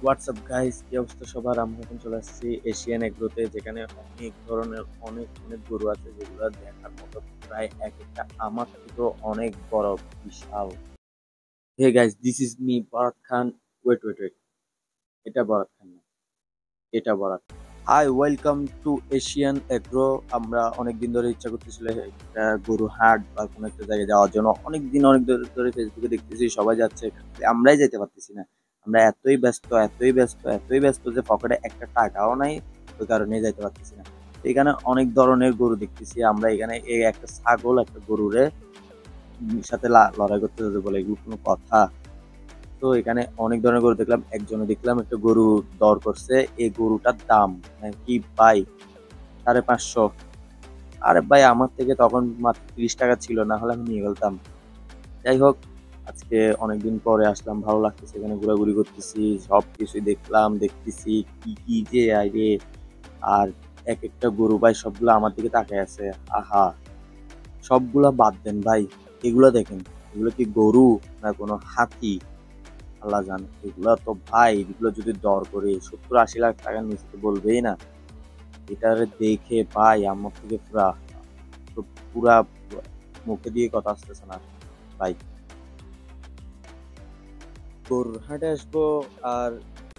WhatsApp guys, কি অবস্থা সবার? আমরা এখন চলে আসছি এশিয়ান এগ্রোতে, যেখানে অনেক ধরনের অনেক অনেক গরু আছে, যেগুলো দেখার মতো। প্রায় এক একটা আমার থেকেও অনেক বড়, বিশাল। Hey guys, this is me Barat Khan. Wait wait wait, এটা বরাত খান না, এটা বরাত। Hi, welcome to Asian Agro. আমরা অনেকদিন ধরে ইচ্ছা করতেছিল একটা গরু হাট বা কোনো একটা জায়গায় যাওয়ার জন্য। অনেক দিন ধরে ফেসবুকে দেখতেছি সবাই যাচ্ছে, আমরাই যেতে পারতেছি না। আমরা এতই ব্যস্ত এতই ব্যস্ত এতই ব্যস্ত যে পকেটে একটা টাকাও নাই, ওই কারণে যাইতে পারতেছি না। তো এখানে অনেক ধরনের গরু দেখতেছি আমরা। এখানে এই একটা ছাগল একটা গরুরে সাথে লড়াই করতে যেতে বলে, এগুলো কোনো কথা? তো এখানে অনেক ধরনের গরু দেখলাম। একজনে দেখলাম একটা গরু দর করছে, এই গরুটার দাম নাকি ভাই 550। আরে ভাই, আমার থেকে তখন মাত্র 30 টাকা ছিল, না হলে আমি নিয়ে ফেলতাম। যাই হোক, আজকে অনেকদিন পরে আসলাম, ভালো লাগতেছে। এখানে ঘোরাঘুরি করতেছি, সব কিছুই দেখলাম, দেখতেছি কি কি যে আইরে। আর এক একটা গরু ভাই সবগুলো আমার দিকে তাকায় আছে। আহা, সবগুলা বাদ দেন ভাই, এগুলো দেখেন। এগুলো কি গরু না কোনো হাতি? আল্লাহ জানে। এগুলো তো ভাই, এগুলো যদি দর করে 70-80 লাখ টাকার নিচে তো বলবেই না। এটারে দেখে ভাই আমার থেকে পুরা মুখে দিয়ে কথা আসতেছে না ভাই। গরুর হাটে আসবো আর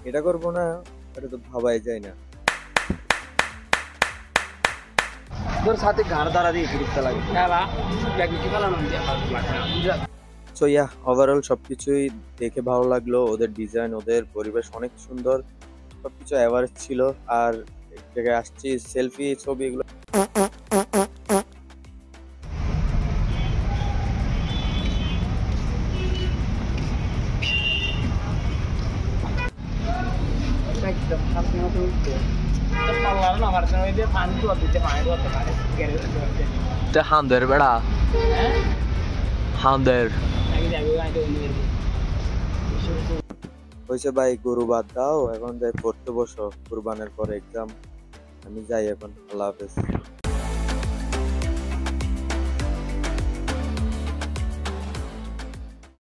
এটা করবো না, এটা তো ভাবাই যায় না। তোর সাথে ঘাড় দাঁড়া দিয়ে বিরক্ত লাগে। সো ইয়া, ওভারঅল সবকিছুই দেখে ভালো লাগলো। ওদের ডিজাইন, ওদের পরিবেশ অনেক সুন্দর, সবকিছু এভারেজ ছিল। আর এক জায়গায় আসছি, সেলফি ছবি এগুলো Det händer väl det? Händer. হয়েছে ভাই। গরু বাদ দাও, এখন যাই পড়তে বসো, কুরবানের পরে এক্সাম। আমি যাই এখন, আল্লাহ হাফেজ।